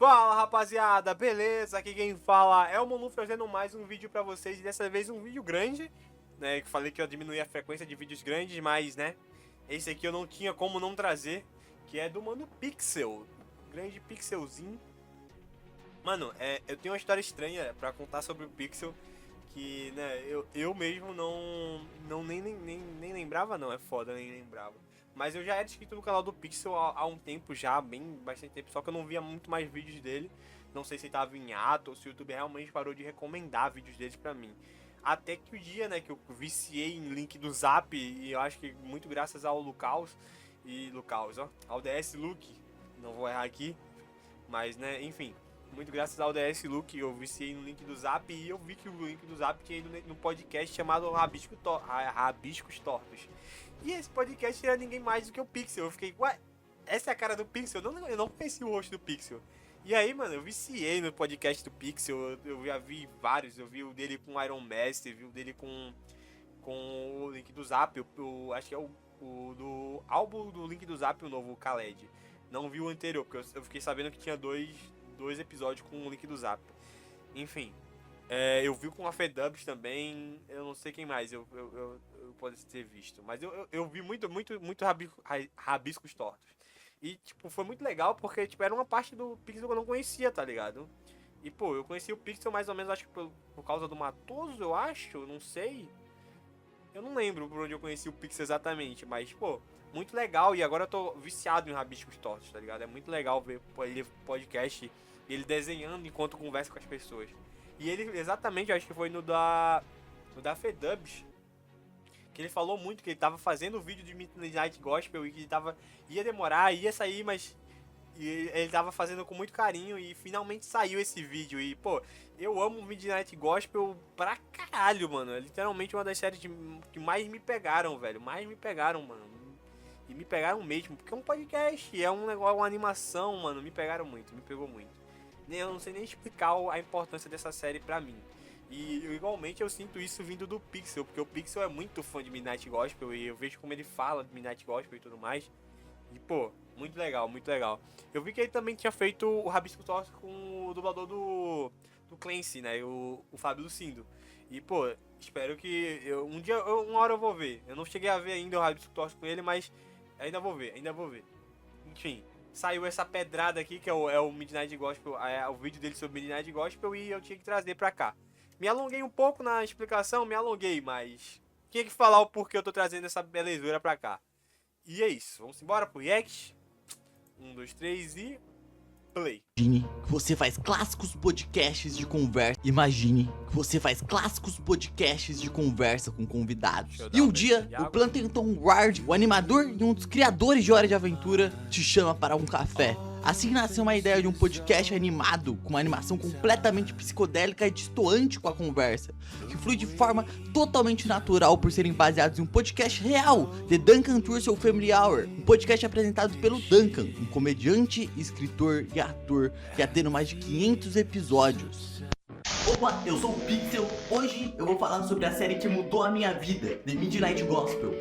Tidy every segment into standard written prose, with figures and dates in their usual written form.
Fala rapaziada, beleza? Aqui quem fala é o Monu fazendo mais um vídeo pra vocês. E dessa vez um vídeo grande, né? Que falei que eu diminuí a frequência de vídeos grandes, mas né, esse aqui eu não tinha como não trazer, que é do Mano Pixel, grande Pixelzinho. Mano, eu tenho uma história estranha pra contar sobre o Pixel, que né, eu mesmo nem lembrava não, é foda, nem lembrava. Mas eu já era inscrito no canal do Pixel há um tempo já, bastante tempo, só que eu não via muito mais vídeos dele. Não sei se ele tava em ato ou se o YouTube realmente parou de recomendar vídeos dele pra mim. Até que o dia, né, que eu viciei em link do Zap, e eu acho que muito graças ao Lucaus, ao DS Luke, não vou errar aqui, mas né, enfim. Muito graças ao DS Luke, eu viciei no link do Zap e eu vi que o link do Zap tinha ido no podcast chamado Rabiscos Tortos. E esse podcast era ninguém mais do que o Pixel. Eu fiquei, ué, essa é a cara do Pixel? Eu não conheci o rosto do Pixel. E aí, mano, eu viciei no podcast do Pixel, eu já vi vários, eu vi o dele com Iron Master, vi o dele com o link do Zap, acho que é o do álbum do link do Zap, o novo Khaled. Não vi o anterior, porque eu fiquei sabendo que tinha dois episódios com o link do Zap. Enfim, eu vi com a Fedubs também, eu não sei quem mais eu posso ter visto, mas eu vi muito rabiscos tortos. E, tipo, foi muito legal porque, tipo, era uma parte do Pixel que eu não conhecia, tá ligado? E, pô, eu conheci o Pixel mais ou menos, acho que por causa do Matoso, eu acho, não sei. Eu não lembro por onde eu conheci o Pixel exatamente, mas, pô, muito legal. E agora eu tô viciado em rabiscos tortos, tá ligado? É muito legal ver ele podcast, ele desenhando enquanto conversa com as pessoas. E ele, exatamente, eu acho que foi no da Fedubs, que ele falou muito que ele tava fazendo o vídeo de Midnight Gospel e que ia demorar, ia sair, mas ele tava fazendo com muito carinho e finalmente saiu esse vídeo. E, pô, eu amo Midnight Gospel pra caralho, mano. É literalmente uma das séries que mais me pegaram, velho. Mais me pegaram, mano. E me pegaram mesmo, porque é um podcast, é um negócio, uma animação, mano. Me pegaram muito, me pegou muito. Eu não sei nem explicar a importância dessa série pra mim. E igualmente eu sinto isso vindo do Pixel, porque o Pixel é muito fã de Midnight Gospel e eu vejo como ele fala de Midnight Gospel e tudo mais. E pô, muito legal, muito legal. Eu vi que ele também tinha feito o Rabisco Torto com o dublador do Clancy, né, o Fábio Lucindo. E pô, espero que uma hora eu vou ver. Eu não cheguei a ver ainda o Rabisco Torto com ele, mas ainda vou ver. Enfim, saiu essa pedrada aqui que é o Midnight Gospel, o vídeo dele sobre Midnight Gospel e eu tinha que trazer pra cá. Me alonguei um pouco na explicação, mas tinha que falar o porquê eu tô trazendo essa belezura pra cá. E é isso, vamos embora pro react. 1, 2, 3 e play. Imagine que você faz clássicos podcasts de conversa. Imagine que você faz clássicos podcasts de conversa com convidados. E um dia, o Plantenton Ward, o animador e um dos criadores de Hora de Aventura, te chama para um café. Assim nasceu uma ideia de um podcast animado, com uma animação completamente psicodélica e distoante com a conversa, que flui de forma totalmente natural por serem baseados em um podcast real, The Duncan Tour Seu Family Hour, um podcast apresentado pelo Duncan, um comediante, escritor e ator que já tendo mais de 500 episódios. Opa, eu sou o Pixel. Hoje eu vou falar sobre a série que mudou a minha vida, The Midnight Gospel.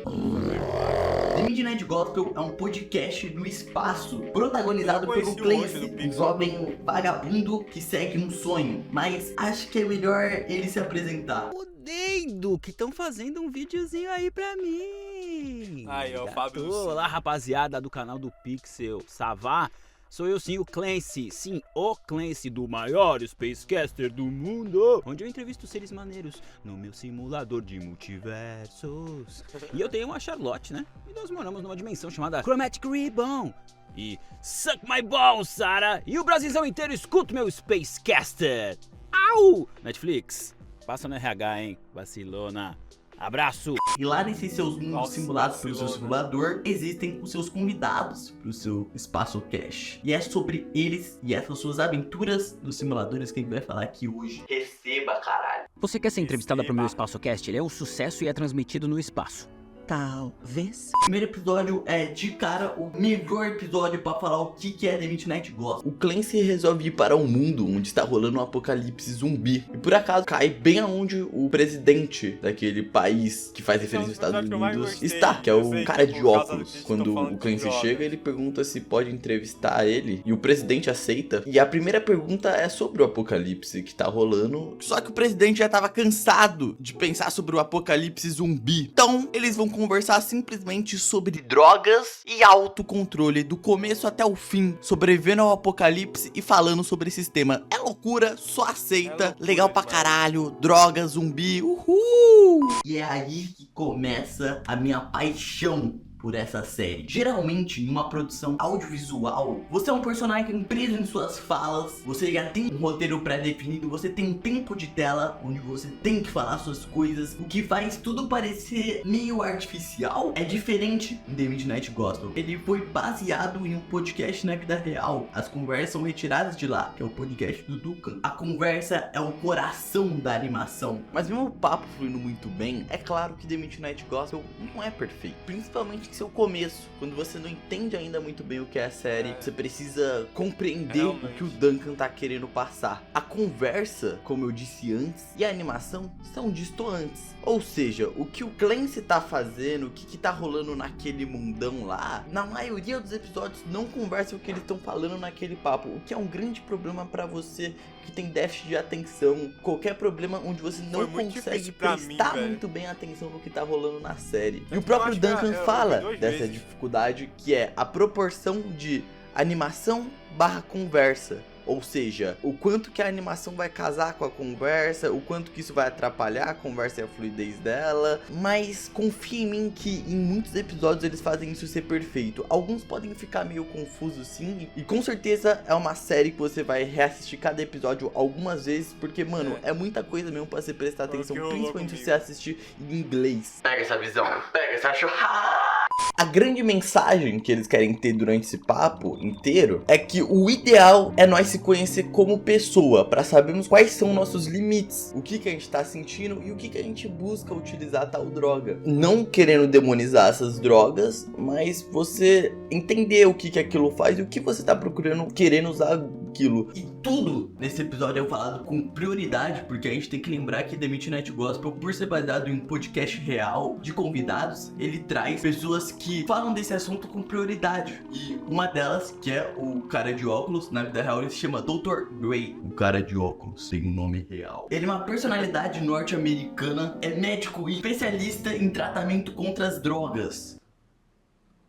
The Midnight Gospel é um podcast no espaço, protagonizado pelo Clancy, um jovem vagabundo que segue um sonho. Mas acho que é melhor ele se apresentar. Odeio que estão fazendo um videozinho aí pra mim. Aí, ó, o Fábio Lucindo. Olá, rapaziada do canal do Pixel, Savá? Sou eu sim, o Clancy, sim, o Clancy do maior Spacecaster do mundo, onde eu entrevisto seres maneiros no meu simulador de multiversos. E eu tenho uma Charlotte, né? E nós moramos numa dimensão chamada Chromatic Ribbon. E suck my balls, Sarah! E o Brasilzão inteiro escuta o meu Spacecaster. Au! Netflix, passa no RH, hein, vacilona. Abraço! E lá nesses seus mundos simulados pelo seu simulador, existem os seus convidados pro seu espaço cache. E é sobre eles e essas suas aventuras dos simuladores que a gente vai falar aqui hoje. Receba, caralho! Você quer ser entrevistada pro meu EspaçoCast? Ele é um sucesso e é transmitido no espaço. Talvez. O primeiro episódio é, de cara, o melhor episódio pra falar o que é The Midnight Gospel. O Clancy resolve ir para um mundo onde está rolando um apocalipse zumbi. E por acaso cai bem aonde o presidente daquele país que faz referência aos Estados Unidos está, que é o cara de óculos. Quando o Clancy chega, ele pergunta se pode entrevistar ele. E o presidente aceita. E a primeira pergunta é sobre o apocalipse que tá rolando. Só que o presidente já tava cansado de pensar sobre o apocalipse zumbi. Então, eles vão conversar simplesmente sobre drogas e autocontrole, do começo até o fim, sobrevivendo ao apocalipse e falando sobre esse tema. É loucura, só aceita, loucura, legal pra caralho, droga, zumbi, uhul! E é aí que começa a minha paixão por essa série. Geralmente, em uma produção audiovisual, você é um personagem preso em suas falas, você já tem um roteiro pré-definido, você tem um tempo de tela onde você tem que falar suas coisas, o que faz tudo parecer meio artificial. É diferente em The Midnight Gospel. Ele foi baseado em um podcast na vida real. As conversas são retiradas de lá, que é o podcast do Duncan. A conversa é o coração da animação. Mas mesmo o papo fluindo muito bem, é claro que The Midnight Gospel não é perfeito. Principalmente seu começo, quando você não entende ainda muito bem o que é a série, você precisa compreender o que o Duncan tá querendo passar. A conversa, como eu disse antes, e a animação são distantes. Ou seja, o que o Clancy tá fazendo, o que tá rolando naquele mundão lá, na maioria dos episódios não conversa o que eles estão falando naquele papo, o que é um grande problema pra você que tem déficit de atenção, qualquer problema onde você não consegue prestar muito bem atenção no que tá rolando na série. E o próprio Duncan fala dessa dificuldade, que é a proporção de animação barra conversa. Ou seja, o quanto que a animação vai casar com a conversa, o quanto que isso vai atrapalhar a conversa e a fluidez dela. Mas confia em mim que em muitos episódios eles fazem isso ser perfeito. Alguns podem ficar meio confusos sim, e com certeza é uma série que você vai reassistir cada episódio algumas vezes, porque, mano, é muita coisa mesmo pra você prestar atenção, principalmente se você assistir em inglês. Pega essa visão, pega essa churrasca. A grande mensagem que eles querem ter durante esse papo inteiro é que o ideal é nós se conhecer como pessoa, para sabermos quais são nossos limites, o que a gente tá sentindo e o que a gente busca utilizar tal droga. Não querendo demonizar essas drogas, mas você entender o que aquilo faz e o que você tá procurando, querendo usar aquilo. E tudo nesse episódio é falado com prioridade, porque a gente tem que lembrar que The Midnight Gospel, por ser baseado em um podcast real de convidados, ele traz pessoas que falam desse assunto com prioridade. E uma delas, que é o cara de óculos, na vida real ele se chama Dr. Dre. O cara de óculos tem um nome real. Ele é uma personalidade norte-americana, é médico e especialista em tratamento contra as drogas.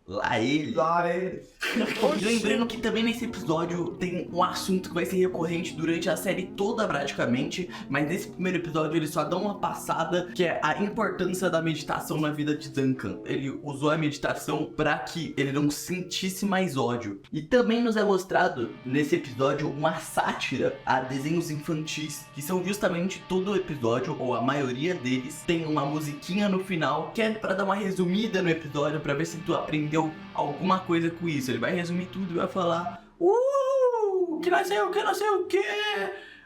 Lá ele. Lembrando que também nesse episódio tem um assunto que vai ser recorrente durante a série toda praticamente, mas nesse primeiro episódio ele só dá uma passada, que é a importância da meditação na vida de Duncan. Ele usou a meditação para que ele não sentisse mais ódio. E também nos é mostrado nesse episódio uma sátira a desenhos infantis, que são justamente todo o episódio, ou a maioria deles, tem uma musiquinha no final, que é para dar uma resumida no episódio, para ver se tu aprendeu alguma coisa com isso. Ele vai resumir tudo e vai falar que não sei o que.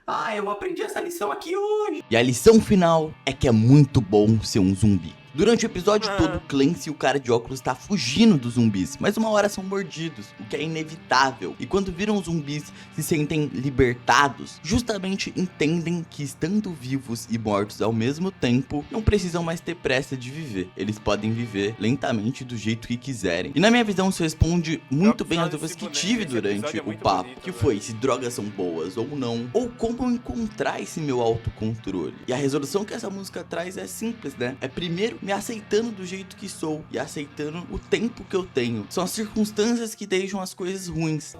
Ah, eu aprendi essa lição aqui hoje. E a lição final é que é muito bom ser um zumbi. Durante o episódio todo, Clancy e o cara de óculos tá fugindo dos zumbis, mas uma hora são mordidos, o que é inevitável. E quando viram os zumbis se sentem libertados, justamente entendem que estando vivos e mortos ao mesmo tempo, não precisam mais ter pressa de viver. Eles podem viver lentamente do jeito que quiserem. E na minha visão isso responde muito bem as dúvidas que tive durante o papo, que foi se drogas são boas ou não, ou como eu encontrar esse meu autocontrole. E a resolução que essa música traz é simples, né? É primeiro me aceitando do jeito que sou e aceitando o tempo que eu tenho. São as circunstâncias que deixam as coisas ruins.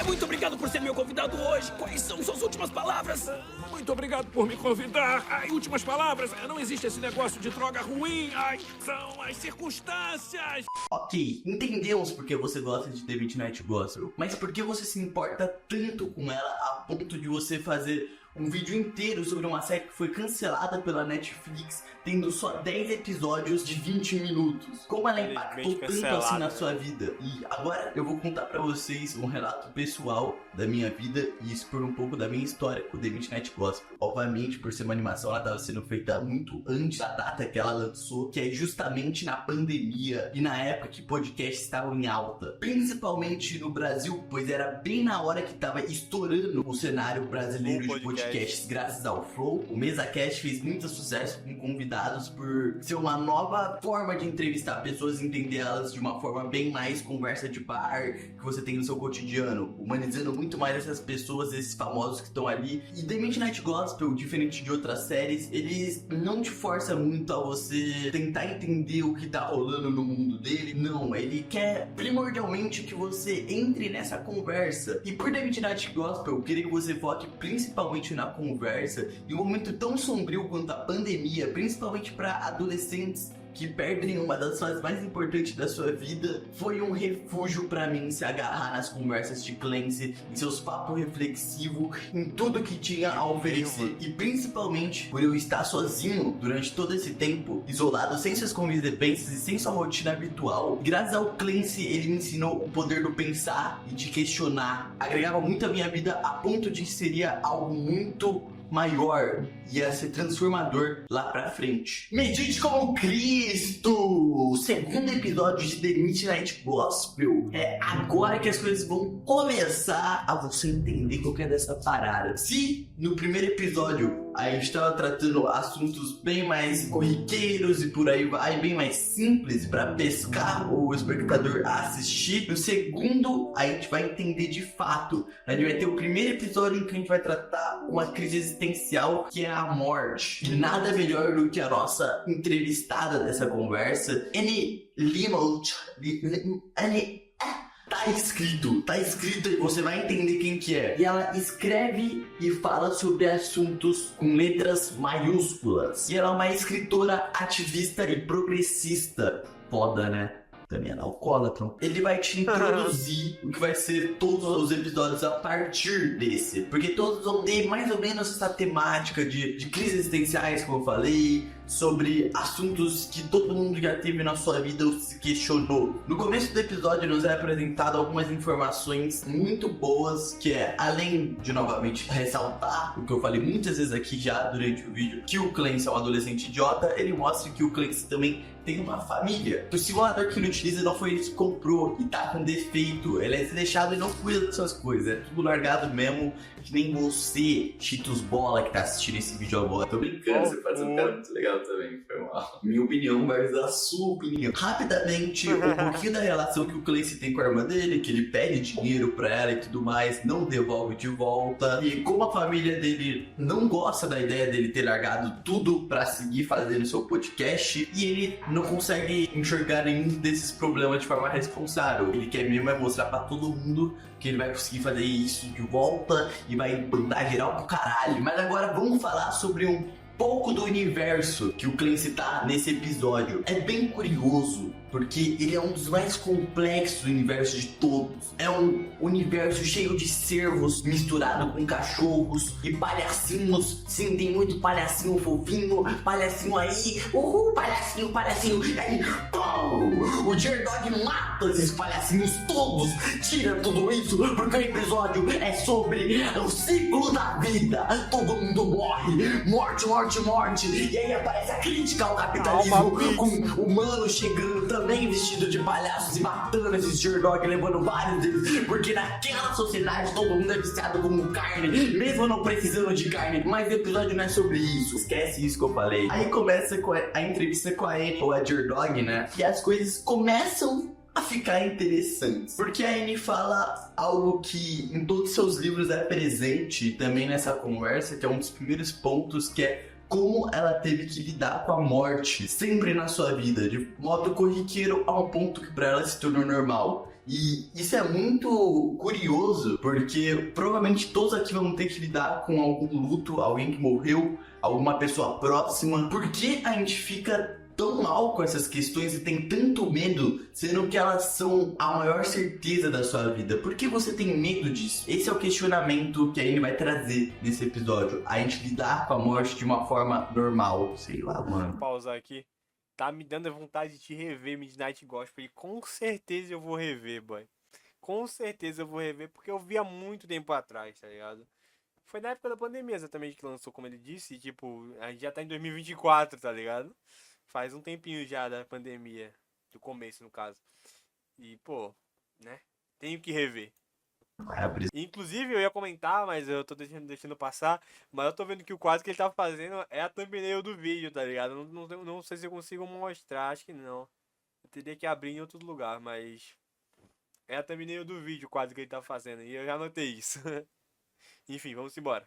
Muito obrigado por ser meu convidado hoje. Quais são suas últimas palavras? Muito obrigado por me convidar. Últimas palavras. Não existe esse negócio de droga ruim. São as circunstâncias. Ok, entendemos porque você gosta de The Midnight Gospel, mas por que você se importa tanto com ela a ponto de você fazer um vídeo inteiro sobre uma série que foi cancelada pela Netflix, tendo só 10 episódios de 20 minutos. Como ela impactou tanto assim na sua vida. E agora eu vou contar pra vocês um relato pessoal da minha vida e expor um pouco da minha história com The Midnight Gospel. Obviamente, por ser uma animação, ela estava sendo feita muito antes da data que ela lançou, que é justamente na pandemia e na época que podcasts estavam em alta. Principalmente no Brasil, pois era bem na hora que estava estourando o cenário brasileiro de podcasts graças ao Flow. O MesaCast fez muito sucesso com convidados por ser uma nova forma de entrevistar pessoas e entender elas de uma forma bem mais conversa de bar que você tem no seu cotidiano, humanizando muito mais essas pessoas, esses famosos que estão ali. E The Midnight Gospel, diferente de outras séries, eles não te força muito a você tentar entender o que tá rolando no mundo dele. Não, ele quer primordialmente que você entre nessa conversa. E por The Midnight Gospel, eu queria que você foque principalmente na conversa, em um momento tão sombrio quanto a pandemia, principalmente para adolescentes que perdem uma das fases mais importantes da sua vida. Foi um refúgio pra mim se agarrar nas conversas de Clancy, em seus papos reflexivos, em tudo que tinha a oferecer. E principalmente por eu estar sozinho durante todo esse tempo, isolado, sem suas convivências e sem sua rotina habitual. Graças ao Clancy, ele me ensinou o poder do pensar e de questionar. Agregava muito à minha vida a ponto de que seria algo muito maior, ia ser transformador lá pra frente. Medite como Cristo! O segundo episódio de The Midnight Gospel. É agora que as coisas vão começar a você entender qual que é dessa parada. Se no primeiro episódio a gente tava tratando assuntos bem mais corriqueiros e por aí vai, bem mais simples pra pescar o espectador a assistir, no segundo a gente vai entender de fato. A gente vai ter o primeiro episódio em que a gente vai tratar uma crise existencial, que é a morte. E nada melhor do que a nossa entrevistada dessa conversa, Annie Limont. Tá escrito e você vai entender quem que é. E ela escreve e fala sobre assuntos com letras maiúsculas. E ela é uma escritora ativista e progressista. Foda, né? Também é alcoólatra. Ele vai te introduzir o que vai ser todos os episódios a partir desse. Porque todos vão ter mais ou menos essa temática de crises existenciais, como eu falei, sobre assuntos que todo mundo já teve na sua vida ou se questionou. No começo do episódio nos é apresentado algumas informações muito boas, que é, além de novamente ressaltar o que eu falei muitas vezes aqui já durante o vídeo, que o Clancy é um adolescente idiota, ele mostra que o Clancy também tem uma família. O simulador que ele utiliza não foi ele que comprou e tá com defeito, ele é deixado e não cuida dessas coisas, é tudo largado mesmo, que nem você, Cheetos Bola, que tá assistindo esse vídeo agora. Tô brincando, você faz um cara muito legal também, foi mal. Minha opinião versus a sua opinião. Rapidamente, um pouquinho da relação que o Clancy tem com a irmã dele, que ele pede dinheiro pra ela e tudo mais, não devolve de volta. E como a família dele não gosta da ideia dele ter largado tudo pra seguir fazendo seu podcast, e ele não consegue enxergar nenhum desses problemas de forma responsável. Ele quer mesmo é mostrar pra todo mundo que ele vai conseguir fazer isso de volta e vai mandar geral pro caralho. Mas agora vamos falar sobre um pouco do universo que o Clancy tá nesse episódio. É bem curioso, porque ele é um dos mais complexos universos de todos. É um universo cheio de cervos misturado com cachorros e palhacinhos. Sim, tem muito palhacinho fofinho, palhacinho aí, palhacinho, e aí, pum, o J-Dog mata esses palhacinhos todos, tira tudo isso, porque o episódio é sobre o ciclo da vida. Todo mundo morre, morte, e aí aparece a crítica ao capitalismo, com o humano chegando também vestido de palhaços e matando esses J-Dog, levando vários deles, porque naquela sociedade todo mundo é viciado como carne, mesmo não precisando de carne. Mas o episódio não é sobre isso, esquece isso que eu falei. Aí começa com a entrevista com a Apple, a J-Dog, né, e as coisas começam a ficar interessantes, porque a Annie fala algo que em todos os seus livros é presente também nessa conversa, que é um dos primeiros pontos, que é como ela teve que lidar com a morte sempre na sua vida, de modo corriqueiro a um ponto que pra ela se tornou normal. E isso é muito curioso, porque provavelmente todos aqui vão ter que lidar com algum luto, alguém que morreu, alguma pessoa próxima. Por que a gente fica tão mal com essas questões e tem tanto medo, sendo que elas são a maior certeza da sua vida? Por que você tem medo disso? Esse é o questionamento que a Anne vai trazer nesse episódio. A gente lidar com a morte de uma forma normal. Sei lá, mano. Vou pausar aqui. Tá me dando a vontade de rever Midnight Gospel e com certeza eu vou rever, boy. Com certeza eu vou rever porque eu vi há muito tempo atrás, tá ligado? Foi na época da pandemia exatamente que lançou, como ele disse, e, tipo, a gente já tá em 2024, tá ligado? Faz um tempinho já da pandemia, do começo no caso. E, pô, né? Tenho que rever. Inclusive eu ia comentar, mas eu tô deixando passar. Mas eu tô vendo que o quadro que ele tá fazendo é a thumbnail do vídeo, tá ligado? Não sei se eu consigo mostrar, acho que não. Eu teria que abrir em outro lugar, mas é a thumbnail do vídeo, o quadro que ele tá fazendo. E eu já anotei isso. Enfim, vamos embora.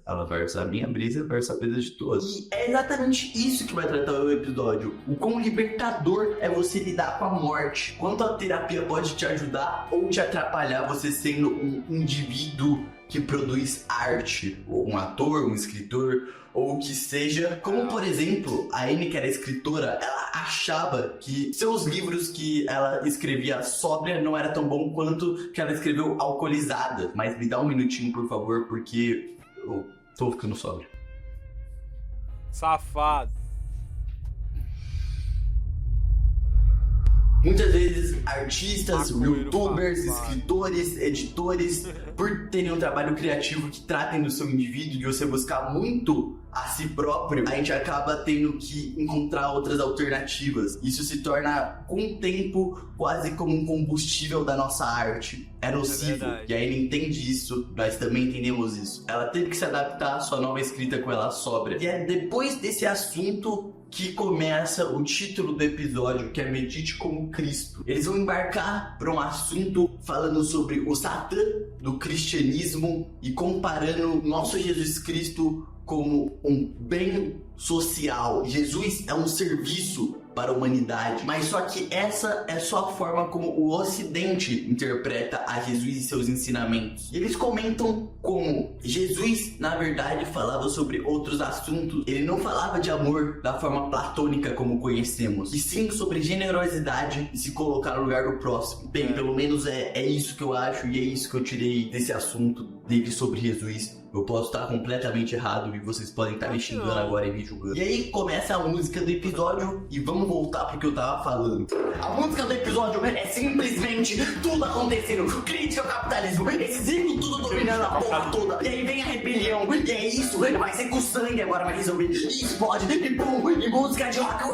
Ela versus a minha brisa versus a brisa de todos. E é exatamente isso que vai tratar o episódio. O quão libertador é você lidar com a morte. Quanto a terapia pode te ajudar ou te atrapalhar você sendo um indivíduo que produz arte. Ou um ator, um escritor, ou o que seja. Como, por exemplo, a Anne, que era escritora, ela achava que seus livros que ela escrevia sóbria não era tão bom quanto que ela escreveu alcoolizada. Mas me dá um minutinho, por favor, porque eu tô ficando sóbrio. Safado. Muitas vezes, artistas, youtubers, escritores, editores, por terem um trabalho criativo que tratem do seu indivíduo e você buscar muito a si próprio, a gente acaba tendo que encontrar outras alternativas. Isso se torna, com o tempo, quase como um combustível da nossa arte. É nocivo. E aí ele entende isso, nós também entendemos isso. Ela teve que se adaptar à sua nova escrita com ela sóbria. E é depois desse assunto que começa o título do episódio, que é Medite como Cristo. Eles vão embarcar para um assunto falando sobre o Satã do cristianismo e comparando nosso Jesus Cristo como um bem social. Jesus é um serviço para a humanidade, mas só que essa é só a forma como o Ocidente interpreta a Jesus e seus ensinamentos. E eles comentam como Jesus, na verdade, falava sobre outros assuntos. Ele não falava de amor da forma platônica como conhecemos, e sim sobre generosidade e se colocar no lugar do próximo. Bem, pelo menos é isso que eu acho e é isso que eu tirei desse assunto dele sobre Jesus. Eu posso estar completamente errado e vocês podem estar me xingando agora e me julgando. E aí começa a música do episódio e vamos voltar pro que eu tava falando. A música do episódio é simplesmente tudo acontecendo. Crítica ao capitalismo, esse ciclo tudo dominando a porra toda. E aí vem a rebelião, e é isso, vai ser com sangue agora, vai resolver. E explode, e pum, e música de rock.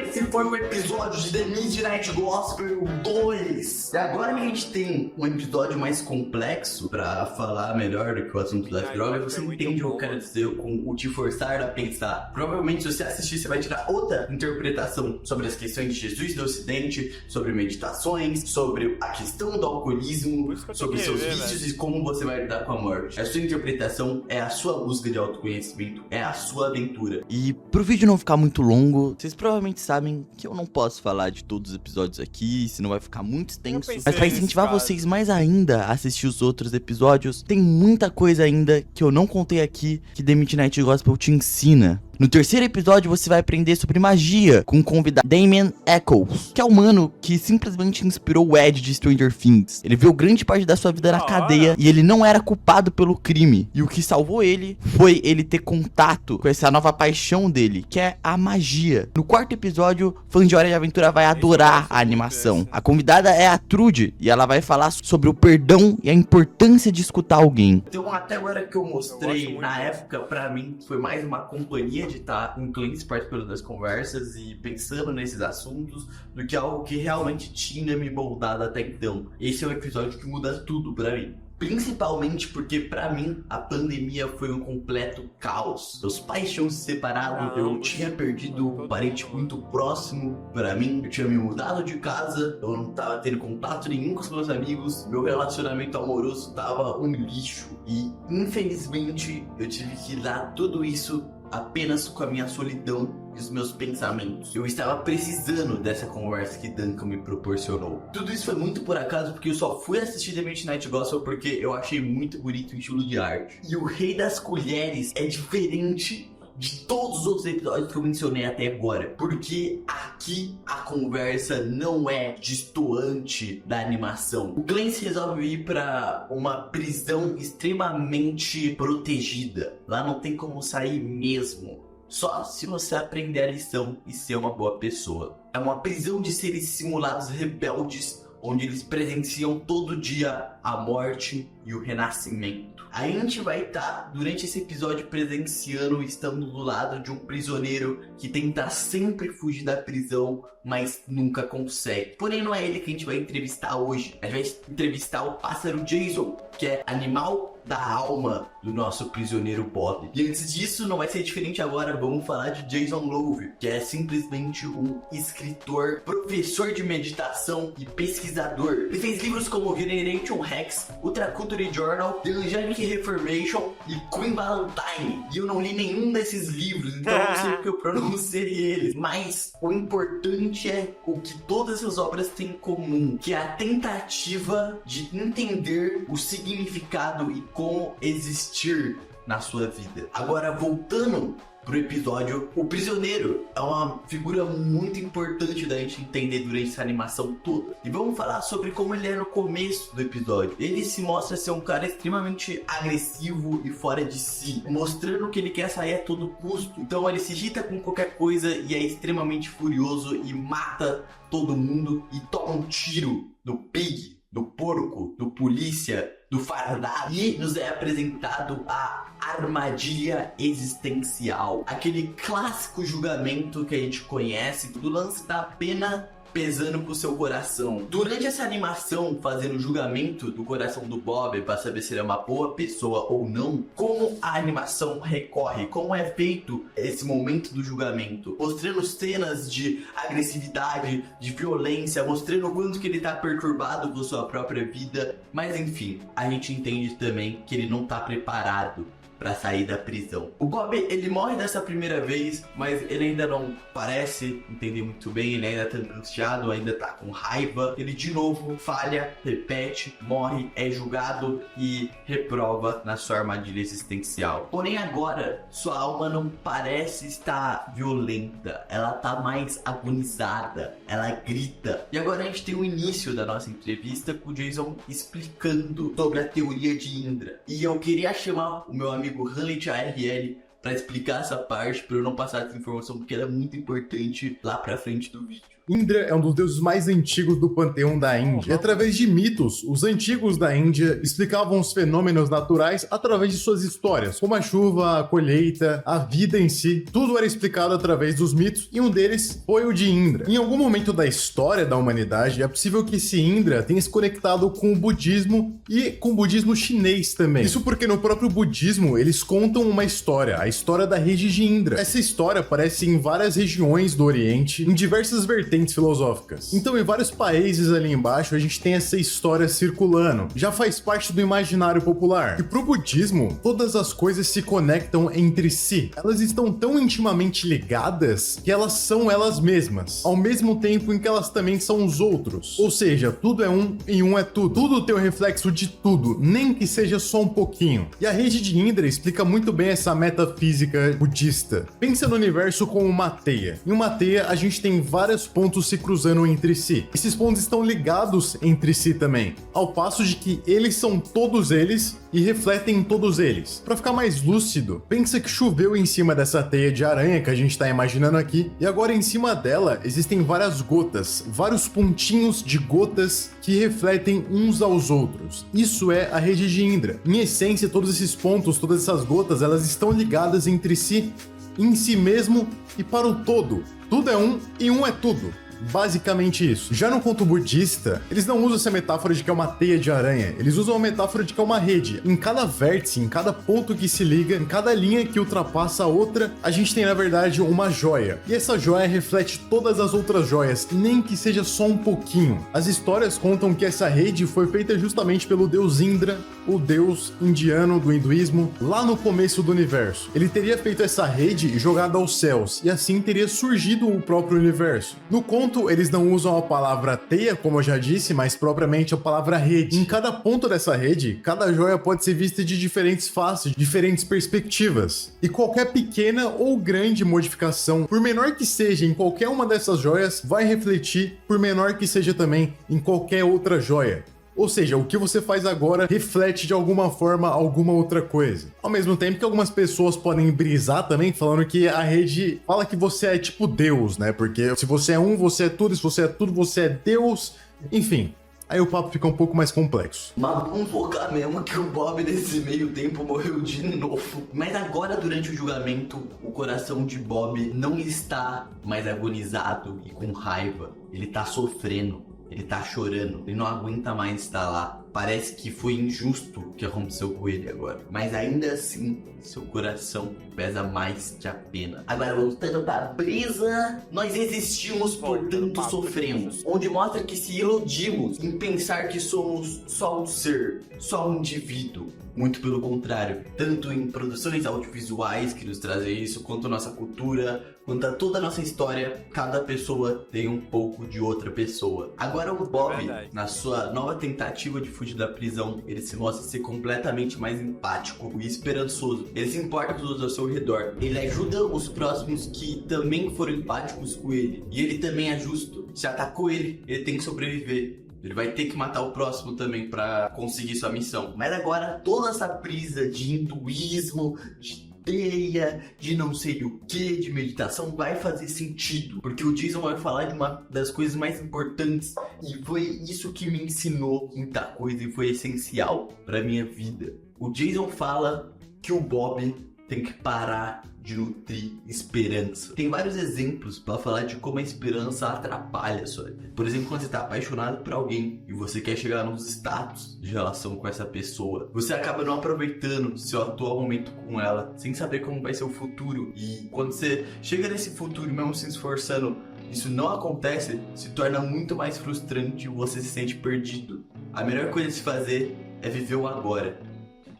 Esse foi o episódio de The Midnight Gospel 2. E agora que a gente tem um episódio mais complexo pra falar melhor do que o assunto das drogas, você entende o que eu quero dizer com o te forçar a pensar. Provavelmente, se você assistir, você vai tirar outra interpretação sobre as questões de Jesus do Ocidente, sobre meditações, sobre a questão do alcoolismo, sobre seus vícios e como você vai lidar com a morte. A sua interpretação é a sua busca de autoconhecimento, é a sua aventura. E pro vídeo não ficar muito longo, vocês provavelmente sabem que eu não posso falar de todos os episódios aqui, senão vai ficar muito extenso. Mas pra incentivar vocês mais ainda a assistir os outros episódios, tem muita coisa ainda que eu não contei aqui que The Midnight Gospel te ensina. No terceiro episódio você vai aprender sobre magia com o convidado Damien Echols, que é o mano que simplesmente inspirou o Ed de Stranger Things. Ele viveu grande parte da sua vida na cadeia e ele não era culpado pelo crime. E o que salvou ele foi ele ter contato com essa nova paixão dele, que é a magia. No quarto episódio, fã de Hora de Aventura vai adorar a animação. A convidada é a Trude e ela vai falar sobre o perdão e a importância de escutar alguém. Então até agora que eu mostrei, na época, pra mim, foi mais uma companhia de estar com clientes participando das conversas e pensando nesses assuntos do que algo que realmente tinha me moldado até então. Esse é o episódio que muda tudo pra mim. Principalmente porque, pra mim, a pandemia foi um completo caos. Meus pais tinham se separado, eu tinha perdido um parente muito próximo pra mim, eu tinha me mudado de casa, eu não tava tendo contato nenhum com os meus amigos, meu relacionamento amoroso tava um lixo. E, infelizmente, eu tive que dar tudo isso apenas com a minha solidão e os meus pensamentos. Eu estava precisando dessa conversa que Duncan me proporcionou. Tudo isso foi muito por acaso, porque eu só fui assistir The Midnight Gospel porque eu achei muito bonito o estilo de arte. E o Rei das Colheres é diferente de todos os outros episódios que eu mencionei até agora, porque aqui a conversa não é destoante da animação. O Clancy resolve ir pra uma prisão extremamente protegida. Lá não tem como sair mesmo, só se você aprender a lição e ser uma boa pessoa. É uma prisão de seres simulados rebeldes, onde eles presenciam todo dia a morte e o renascimento. A gente vai estar, durante esse episódio, presenciando, estando do lado de um prisioneiro que tenta sempre fugir da prisão, mas nunca consegue. Porém, não é ele que a gente vai entrevistar hoje. A gente vai entrevistar o pássaro Jason, que é animal da alma do nosso prisioneiro Bob. E antes disso, não vai ser diferente agora, vamos falar de Jason Louv, que é simplesmente um escritor, professor de meditação e pesquisador. Ele fez livros como Generation Rex, Ultra Culture Journal, The Angelic Reformation e Queen Valentine. E eu não li nenhum desses livros, então não sei porque eu pronunciei eles. Mas o importante é o que todas essas obras têm em comum, que é a tentativa de entender o significado e como existir na sua vida. Agora, voltando pro episódio, o prisioneiro é uma figura muito importante da gente entender durante essa animação toda. E vamos falar sobre como ele é no começo do episódio. Ele se mostra ser um cara extremamente agressivo e fora de si, mostrando que ele quer sair a todo custo. Então ele se irrita com qualquer coisa e é extremamente furioso e mata todo mundo e toma um tiro do Pig, do porco, do polícia, do fardado. E nos é apresentado a armadilha existencial, aquele clássico julgamento que a gente conhece do lance da pena pesando pro seu coração. Durante essa animação, fazendo o julgamento do coração do Bob para saber se ele é uma boa pessoa ou não, como a animação recorre, como é feito esse momento do julgamento, mostrando cenas de agressividade, de violência, mostrando o quanto que ele tá perturbado com sua própria vida, mas enfim, a gente entende também que ele não tá preparado pra sair da prisão. O Bob, ele morre dessa primeira vez, mas ele ainda não parece entender muito bem, ele ainda tá angustiado, ainda tá com raiva. Ele de novo falha, repete, morre, é julgado e reprova na sua armadilha existencial. Porém agora, sua alma não parece estar violenta, ela tá mais agonizada, ela grita. E agora a gente tem o início da nossa entrevista com o Jason explicando sobre a teoria de Indra. E eu queria chamar o meu amigo Hamlet ARL para explicar essa parte, para eu não passar essa informação, porque ela é muito importante lá pra frente do vídeo. Indra é um dos deuses mais antigos do panteão da Índia. E através de mitos, os antigos da Índia explicavam os fenômenos naturais através de suas histórias, como a chuva, a colheita, a vida em si. Tudo era explicado através dos mitos e um deles foi o de Indra. Em algum momento da história da humanidade, é possível que esse Indra tenha se conectado com o budismo e com o budismo chinês também. Isso porque no próprio budismo eles contam uma história, a história da rede de Indra. Essa história aparece em várias regiões do Oriente, em diversas vertentes filosóficas. Então, em vários países ali embaixo, a gente tem essa história circulando. Já faz parte do imaginário popular. E pro budismo, todas as coisas se conectam entre si. Elas estão tão intimamente ligadas que elas são elas mesmas, ao mesmo tempo em que elas também são os outros. Ou seja, tudo é um e um é tudo. Tudo tem o reflexo de tudo, nem que seja só um pouquinho. E a rede de Indra explica muito bem essa metafísica budista. Pensa no universo como uma teia. Em uma teia, a gente tem vários pontos se cruzando entre si. Esses pontos estão ligados entre si também, ao passo de que eles são todos eles e refletem em todos eles. Para ficar mais lúcido, pensa que choveu em cima dessa teia de aranha que a gente está imaginando aqui, e agora em cima dela existem várias gotas, vários pontinhos de gotas que refletem uns aos outros. Isso é a rede de Indra. Em essência, todos esses pontos, todas essas gotas, elas estão ligadas entre si, em si mesmo e para o todo. Tudo é um e um é tudo. Basicamente isso. Já no conto budista, eles não usam essa metáfora de que é uma teia de aranha, eles usam a metáfora de que é uma rede. Em cada vértice, em cada ponto que se liga, em cada linha que ultrapassa a outra, a gente tem na verdade uma joia. E essa joia reflete todas as outras joias, nem que seja só um pouquinho. As histórias contam que essa rede foi feita justamente pelo deus Indra, o deus indiano do hinduísmo, lá no começo do universo. Ele teria feito essa rede e jogado aos céus, e assim teria surgido o próprio universo. No conto, ponto, eles não usam a palavra teia, como eu já disse, mas propriamente a palavra rede. Em cada ponto dessa rede, cada joia pode ser vista de diferentes faces, diferentes perspectivas. E qualquer pequena ou grande modificação, por menor que seja em qualquer uma dessas joias, vai refletir, por menor que seja também, em qualquer outra joia. Ou seja, o que você faz agora reflete de alguma forma alguma outra coisa. Ao mesmo tempo que algumas pessoas podem brisar também, falando que a rede fala que você é tipo Deus, né? Porque se você é um, você é tudo, se você é tudo, você é Deus. Enfim, aí o papo fica um pouco mais complexo. Mas vamos focar mesmo que o Bob nesse meio tempo morreu de novo. Mas agora, durante o julgamento, o coração de Bob não está mais agonizado e com raiva. Ele tá sofrendo. Ele tá chorando, ele não aguenta mais estar lá. Parece que foi injusto o que aconteceu com ele agora. Mas ainda assim, seu coração pesa mais que a pena. Agora, voltando pra brisa, nós existimos, portanto sofremos. Onde mostra que se iludimos em pensar que somos só um ser, só um indivíduo. Muito pelo contrário, tanto em produções audiovisuais que nos trazem isso, quanto a nossa cultura, quanto a toda a nossa história, cada pessoa tem um pouco de outra pessoa. Agora o Bob, na sua nova tentativa de fugir da prisão, ele se mostra ser completamente mais empático e esperançoso. Ele se importa com os outros ao seu redor. Ele ajuda os próximos que também foram empáticos com ele. E ele também é justo. Se atacou ele, ele tem que sobreviver. Ele vai ter que matar o próximo também pra conseguir sua missão. Mas agora, toda essa brisa de hinduísmo, de teia, de não sei o que, de meditação, vai fazer sentido. Porque o Jason vai falar de uma das coisas mais importantes. E foi isso que me ensinou muita coisa e foi essencial pra minha vida. O Jason fala que o Bob tem que parar de nutrir esperança. Tem vários exemplos para falar de como a esperança atrapalha a sua vida. Por exemplo, quando você tá apaixonado por alguém e você quer chegar nos status de relação com essa pessoa, você acaba não aproveitando seu atual momento com ela, sem saber como vai ser o futuro. E quando você chega nesse futuro, mesmo se esforçando, isso não acontece, se torna muito mais frustrante e você se sente perdido. A melhor coisa a se fazer é viver o agora.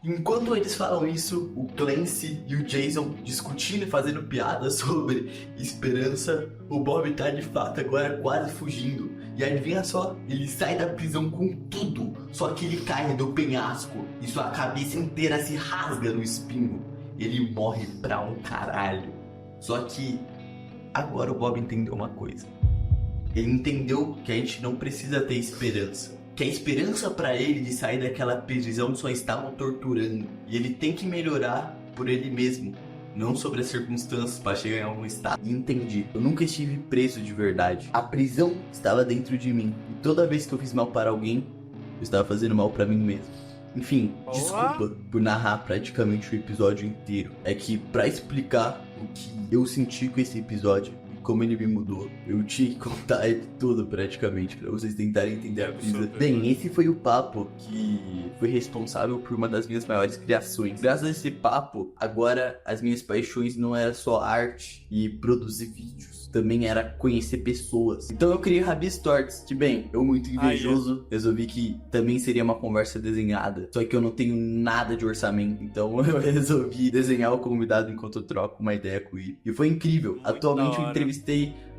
Enquanto eles falam isso, o Clancy e o Jason discutindo e fazendo piadas sobre esperança, o Bob tá de fato agora quase fugindo. E adivinha só, ele sai da prisão com tudo, só que ele cai do penhasco e sua cabeça inteira se rasga no espinho. Ele morre pra um caralho. Só que agora o Bob entendeu uma coisa. Ele entendeu que a gente não precisa ter esperança. Que a esperança pra ele de sair daquela prisão só estavam torturando. E ele tem que melhorar por ele mesmo, não sobre as circunstâncias para chegar em algum estado. E entendi, eu nunca estive preso de verdade. A prisão estava dentro de mim. E toda vez que eu fiz mal para alguém, eu estava fazendo mal pra mim mesmo. Enfim, desculpa por narrar praticamente o episódio inteiro. É que pra explicar o que eu senti com esse episódio, como ele me mudou, eu tinha que contar ele tudo praticamente pra vocês tentarem entender a brisa. Bem, esse foi o papo que foi responsável por uma das minhas maiores criações. Graças a esse papo, agora as minhas paixões não era só arte e produzir vídeos, também era conhecer pessoas. Então eu criei Rabi Stories, que bem, eu muito invejoso, resolvi que também seria uma conversa desenhada, só que eu não tenho nada de orçamento, então eu resolvi desenhar o convidado enquanto eu troco uma ideia com ele. E foi incrível, atualmente eu entrevistei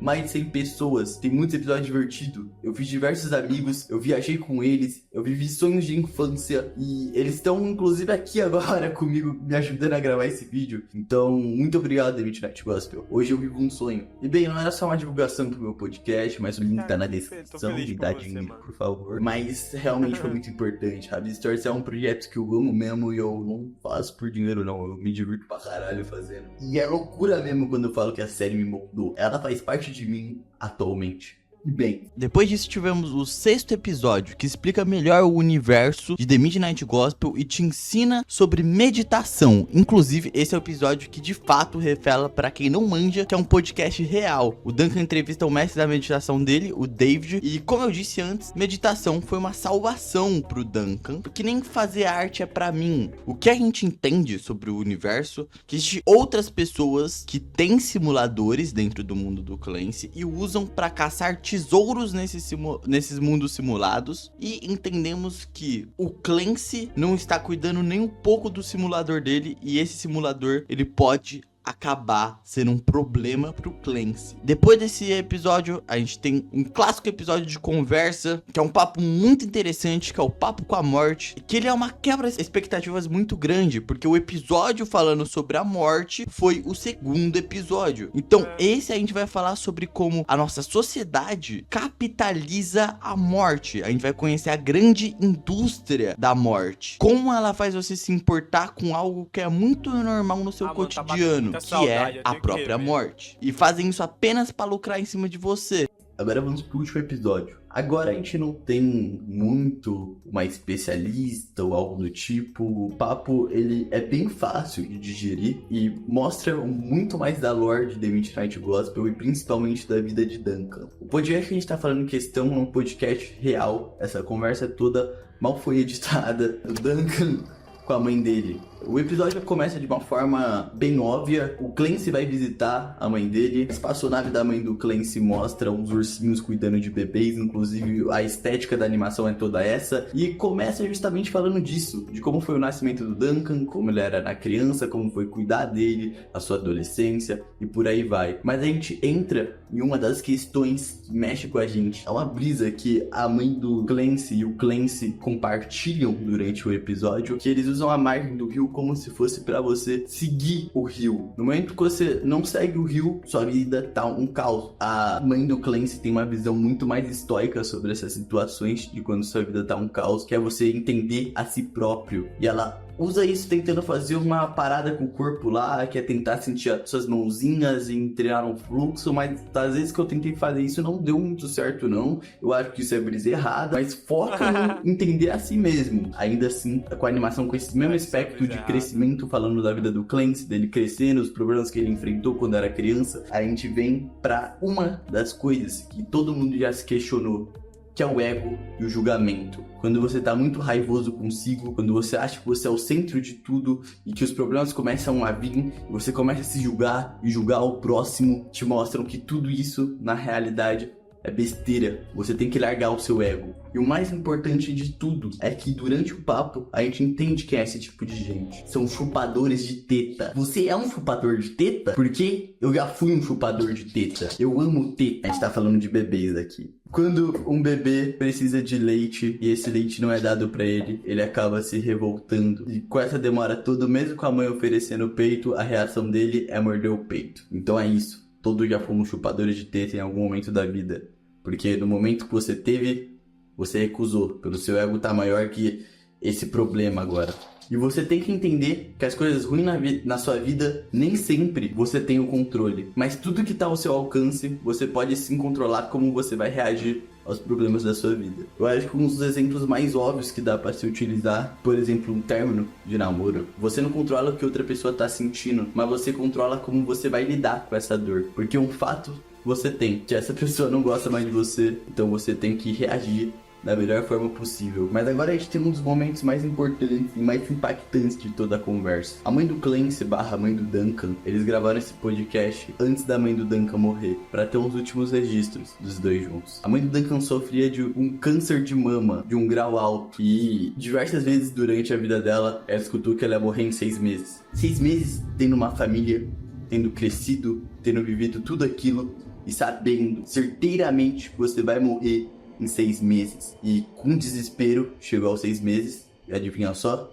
mais de 100 pessoas, tem muitos episódios divertidos, eu fiz diversos amigos, eu viajei com eles, eu vivi sonhos de infância e eles estão inclusive aqui agora comigo me ajudando a gravar esse vídeo. Então, muito obrigado, The Midnight Gospel. Hoje eu vivo um sonho. E bem, não era só uma divulgação pro meu podcast, mas o link tá na descrição, me dá dinheiro, por favor. Mas realmente foi muito importante. Rabi Stories é um projeto que eu amo mesmo e eu não faço por dinheiro não, eu me divirto pra caralho fazendo. E é loucura mesmo quando eu falo que a série me moldou. Ela faz parte de mim atualmente. E bem, depois disso tivemos o 6º episódio, que explica melhor o universo de The Midnight Gospel e te ensina sobre meditação. Inclusive, esse é o episódio que de fato revela pra quem não manja que é um podcast real. O Duncan entrevista o mestre da meditação dele, o David, e como eu disse antes, meditação foi uma salvação pro Duncan, porque nem fazer arte é pra mim. O que a gente entende sobre o universo, que existe outras pessoas que têm simuladores dentro do mundo do Clancy e usam pra caçar tesouros nesses mundos simulados, e entendemos que o Clancy não está cuidando nem um pouco do simulador dele, e esse simulador ele pode acabar sendo um problema pro Clancy. Depois desse episódio, a gente tem um clássico episódio de conversa, que é um papo muito interessante, que é o Papo com a Morte, que ele é uma quebra de expectativas muito grande, porque o episódio falando sobre a morte foi o segundo episódio. Então, esse a gente vai falar sobre como a nossa sociedade capitaliza a morte. A gente vai conhecer a grande indústria da morte. Como ela faz você se importar com algo que é muito normal no seu cotidiano, que é a própria morte. E fazem isso apenas pra lucrar em cima de você. Agora vamos pro último episódio. Agora a gente não tem muito uma especialista ou algo do tipo. O papo, ele é bem fácil de digerir e mostra muito mais da lore de The Midnight Gospel e principalmente da vida de Duncan. O podcast que a gente tá falando em questão é um podcast real. Essa conversa toda mal foi editada. O Duncan com a mãe dele. O episódio começa de uma forma bem óbvia. O Clancy vai visitar a mãe dele. A espaçonave da mãe do Clancy mostra uns ursinhos cuidando de bebês. Inclusive, a estética da animação é toda essa. E começa justamente falando disso. De como foi o nascimento do Duncan, como ele era na criança, como foi cuidar dele, a sua adolescência e por aí vai. Mas a gente entra em uma das questões que mexe com a gente. É uma brisa que a mãe do Clancy e o Clancy compartilham durante o episódio, que eles usam a margem do rio como se fosse pra você seguir o rio. No momento que você não segue o rio, sua vida tá um caos. A mãe do Clancy tem uma visão muito mais estoica sobre essas situações de quando sua vida tá um caos, que é você entender a si próprio. E ela usa isso tentando fazer uma parada com o corpo lá, que é tentar sentir as suas mãozinhas e entregar um fluxo, mas às vezes que eu tentei fazer isso não deu muito certo não. Eu acho que isso é brisa errada, mas foca no entender a si mesmo. Ainda assim, com a animação com esse mesmo aspecto de crescimento, falando da vida do Clancy, dele crescendo, os problemas que ele enfrentou quando era criança, a gente vem pra uma das coisas que todo mundo já se questionou, que é o ego e o julgamento. Quando você tá muito raivoso consigo, quando você acha que você é o centro de tudo e que os problemas começam a vir, e você começa a se julgar e julgar o próximo, te mostram que tudo isso, na realidade, é besteira. Você tem que largar o seu ego. E o mais importante de tudo é que durante o papo a gente entende quem é esse tipo de gente. São chupadores de teta. Você é um chupador de teta? Porque eu já fui um chupador de teta. Eu amo teta. A gente tá falando de bebês aqui. Quando um bebê precisa de leite e esse leite não é dado pra ele, ele acaba se revoltando. E com essa demora toda, mesmo com a mãe oferecendo o peito, a reação dele é morder o peito. Então é isso. Todos já fomos chupadores de teta em algum momento da vida. Porque no momento que você teve, você recusou. Pelo seu ego tá maior que esse problema agora. E você tem que entender que as coisas ruins na sua vida, nem sempre você tem o controle. Mas tudo que tá ao seu alcance, você pode sim controlar como você vai reagir aos problemas da sua vida. Eu acho que um dos exemplos mais óbvios que dá pra se utilizar, por exemplo, um término de namoro. Você não controla o que outra pessoa tá sentindo, mas você controla como você vai lidar com essa dor. Porque um fato você tem, que essa pessoa não gosta mais de você, então você tem que reagir da melhor forma possível. Mas agora a gente tem um dos momentos mais importantes e mais impactantes de toda a conversa. A mãe do Clancy / a mãe do Duncan, eles gravaram esse podcast antes da mãe do Duncan morrer, pra ter uns últimos registros dos dois juntos. A mãe do Duncan sofria de um câncer de mama de um grau alto e diversas vezes durante a vida dela, ela escutou que ela ia morrer em 6 meses. 6 meses tendo uma família, tendo crescido, tendo vivido tudo aquilo e sabendo certeiramente que você vai morrer em 6 meses. E com desespero, chegou aos 6 meses e adivinha só?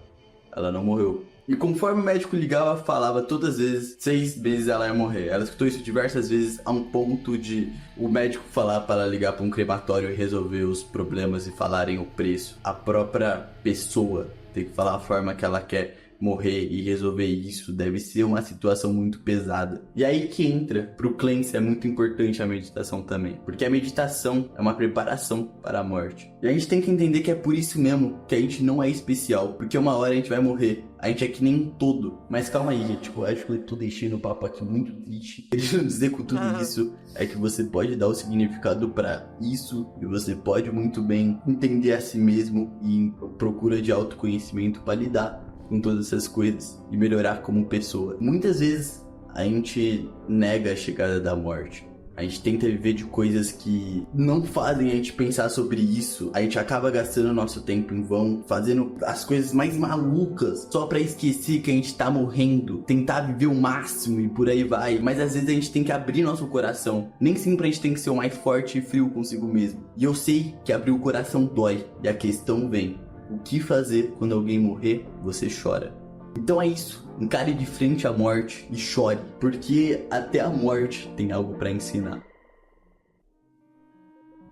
Ela não morreu. E conforme o médico ligava, falava todas as vezes, 6 meses ela ia morrer. Ela escutou isso diversas vezes, a um ponto de o médico falar para ela ligar para um crematório e resolver os problemas e falarem o preço. A própria pessoa tem que falar a forma que ela quer morrer e resolver isso. Deve ser uma situação muito pesada. E aí que entra, pro Clancy é muito importante a meditação também, porque a meditação é uma preparação para a morte. E a gente tem que entender que é por isso mesmo que a gente não é especial, porque uma hora a gente vai morrer. A gente é que nem um todo. Mas calma aí, gente, eu acho que eu tô deixando o papo aqui muito triste. Querendo dizer com tudo isso é que você pode dar o significado pra isso, e você pode muito bem entender a si mesmo e procura de autoconhecimento para lidar com todas essas coisas e melhorar como pessoa. Muitas vezes a gente nega a chegada da morte. A gente tenta viver de coisas que não fazem a gente pensar sobre isso. A gente acaba gastando nosso tempo em vão, fazendo as coisas mais malucas, só pra esquecer que a gente tá morrendo. Tentar viver o máximo e por aí vai. Mas às vezes a gente tem que abrir nosso coração. Nem sempre a gente tem que ser o mais forte e frio consigo mesmo. E eu sei que abrir o coração dói. E a questão vem: o que fazer quando alguém morrer? Você chora. Então é isso. Encare de frente à morte e chore, porque até a morte tem algo pra ensinar.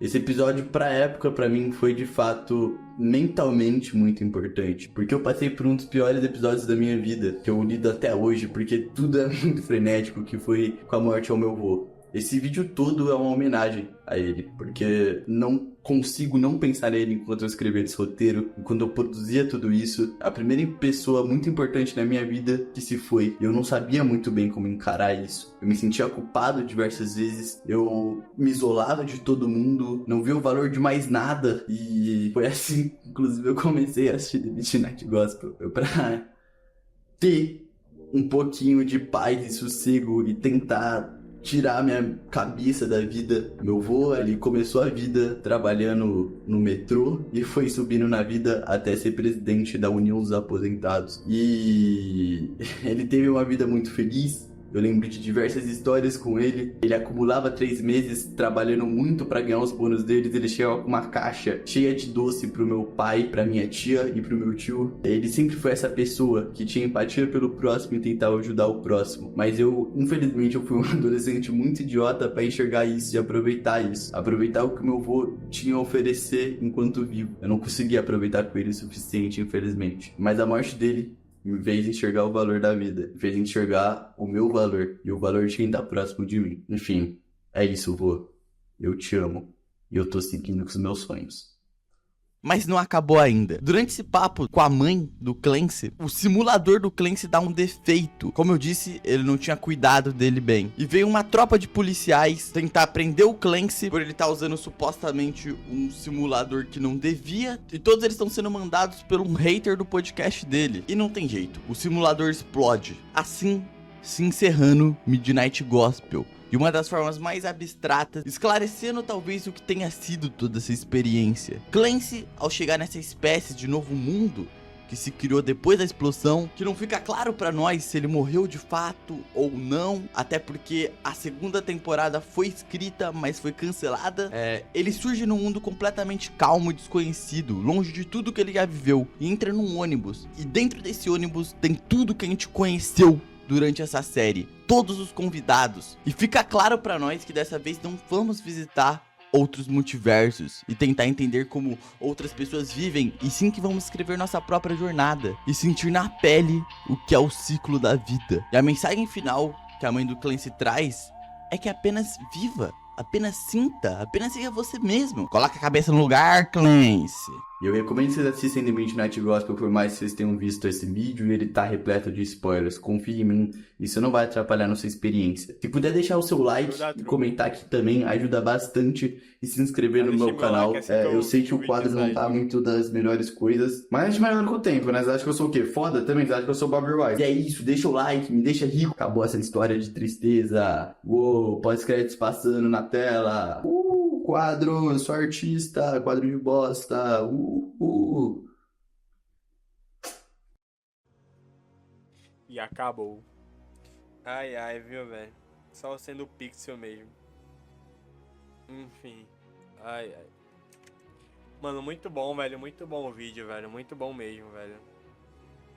Esse episódio, pra época, pra mim, foi de fato mentalmente muito importante, porque eu passei por um dos piores episódios da minha vida, que eu lido até hoje, porque tudo é muito frenético, que foi com a morte ao meu avô. Esse vídeo todo é uma homenagem a ele, porque não consigo não pensar nele enquanto eu escrevia esse roteiro, enquanto eu produzia tudo isso. A primeira pessoa muito importante na minha vida que se foi, eu não sabia muito bem como encarar isso. Eu me sentia culpado diversas vezes, eu me isolava de todo mundo, não via o valor de mais nada, e foi assim, inclusive, eu comecei a assistir The Midnight Gospel, pra ter um pouquinho de paz e sossego e tentar tirar minha cabeça da vida. Meu avô, ele começou a vida trabalhando no metrô e foi subindo na vida até ser presidente da União dos Aposentados. E ele teve uma vida muito feliz. Eu lembro de diversas histórias com ele. Ele acumulava 3 meses trabalhando muito para ganhar os bônus deles. Ele chegava com uma caixa cheia de doce pro meu pai, pra minha tia e pro meu tio. Ele sempre foi essa pessoa que tinha empatia pelo próximo e tentava ajudar o próximo. Mas eu, infelizmente, eu fui um adolescente muito idiota para enxergar isso e aproveitar isso. Aproveitar o que meu avô tinha a oferecer enquanto vivo. Eu não conseguia aproveitar com ele o suficiente, infelizmente. Mas a morte dele me fez enxergar o valor da vida, me fez enxergar o meu valor e o valor de quem tá próximo de mim. Enfim, é isso, vô. Eu te amo e eu tô seguindo com os meus sonhos. Mas não acabou ainda. Durante esse papo com a mãe do Clancy, o simulador do Clancy dá um defeito. Como eu disse, ele não tinha cuidado dele bem. E veio uma tropa de policiais tentar prender o Clancy por ele estar usando supostamente um simulador que não devia. E todos eles estão sendo mandados por um hater do podcast dele. E não tem jeito, o simulador explode. Assim, se encerrando Midnight Gospel. De uma das formas mais abstratas, esclarecendo talvez o que tenha sido toda essa experiência. Clancy, ao chegar nessa espécie de novo mundo que se criou depois da explosão, que não fica claro pra nós se ele morreu de fato ou não, até porque a segunda temporada foi escrita, mas foi cancelada. Ele surge num mundo completamente calmo e desconhecido, longe de tudo que ele já viveu, e entra num ônibus. E dentro desse ônibus tem tudo que a gente conheceu durante essa série, todos os convidados. E fica claro pra nós que dessa vez não vamos visitar outros multiversos e tentar entender como outras pessoas vivem, e sim que vamos escrever nossa própria jornada e sentir na pele o que é o ciclo da vida. E a mensagem final que a mãe do Clancy traz é que apenas viva, apenas sinta, apenas seja você mesmo. Coloca a cabeça no lugar, Clancy. E eu recomendo que vocês assistam The Midnight Gospel, por mais que vocês tenham visto esse vídeo, ele tá repleto de spoilers. Confie em mim, isso não vai atrapalhar nossa experiência. Se puder deixar o seu like e comentar aqui também, ajuda bastante. E se inscrever no meu canal. Eu sei que o quadro não tá muito das melhores coisas, mas a gente melhora com o tempo, né? Vocês acham que eu sou o quê? Foda também? Vocês acham que eu sou Bobby Wise? E é isso, deixa o like, me deixa rico. Acabou essa história de tristeza. Uou, pós-créditos passando na tela. Quadro, eu sou artista, quadro de bosta. E acabou. Ai, ai, viu, velho? Só sendo pixel mesmo. Enfim. Ai, ai. Mano, muito bom, velho. Muito bom o vídeo, velho. Muito bom mesmo, velho.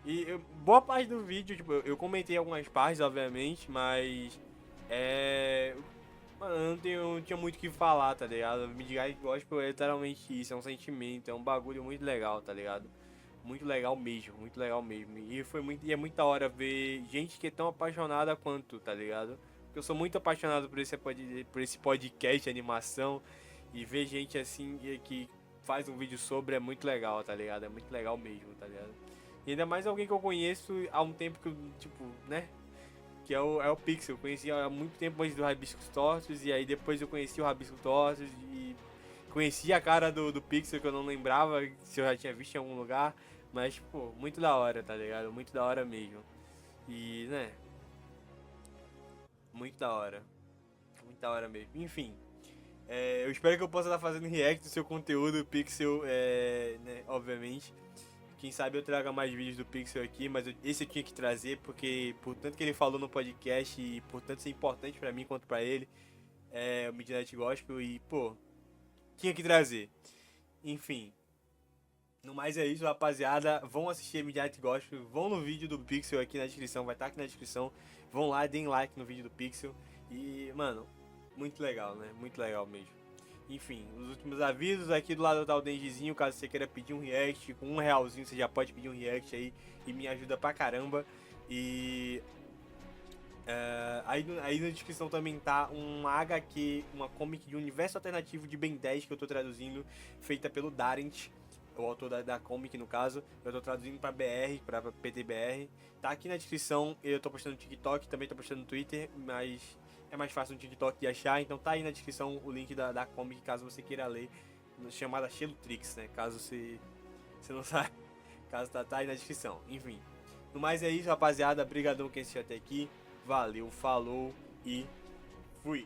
E boa parte do vídeo, tipo, eu comentei algumas partes, obviamente, mas... Mano, eu não tinha muito o que falar, tá ligado? Midnight Gospel é literalmente isso, é um sentimento, é um bagulho muito legal, tá ligado? Muito legal mesmo, muito legal mesmo. E é muito da hora ver gente que é tão apaixonada quanto, tá ligado? Porque eu sou muito apaixonado por esse podcast de animação, e ver gente assim que faz um vídeo sobre é muito legal, tá ligado? É muito legal mesmo, tá ligado? E ainda mais alguém que eu conheço há um tempo que eu, tipo, né? Que é o Pixel. Eu conheci há muito tempo antes do Rabiscos Tortos, e aí depois eu conheci o Rabiscos Tortos e conheci a cara do Pixel, que eu não lembrava se eu já tinha visto em algum lugar, mas, pô, muito da hora, tá ligado? Muito da hora mesmo. E, né? Muito da hora. Da hora mesmo. Enfim. Eu espero que eu possa estar fazendo react do seu conteúdo, Pixel, né, obviamente. Quem sabe eu traga mais vídeos do Pixel aqui, mas esse eu tinha que trazer, porque por tanto que ele falou no podcast e por tanto ser importante pra mim quanto pra ele, o Midnight Gospel, e pô, tinha que trazer. Enfim. No mais é isso, rapaziada. Vão assistir Midnight Gospel, vão no vídeo do Pixel aqui na descrição, vai estar aqui na descrição. Vão lá, deem like no vídeo do Pixel. E, mano, muito legal, né? Muito legal mesmo. Enfim, os últimos avisos aqui do lado tá o Denjizinho, caso você queira pedir um react com R$1, você já pode pedir um react aí e me ajuda pra caramba. E aí na descrição também tá uma HQ, uma comic de universo alternativo de Ben 10 que eu tô traduzindo, feita pelo Darent, o autor da comic no caso. Eu tô traduzindo pra BR, pra PTBR. Tá aqui na descrição, eu tô postando no TikTok, também tô postando no Twitter, mas é mais fácil no TikTok de achar, então tá aí na descrição o link da comic, caso você queira ler, chamada Shelotrix, né, caso você não sabe, caso tá aí na descrição, enfim. No mais é isso, rapaziada, brigadão quem assistiu até aqui, valeu, falou e fui!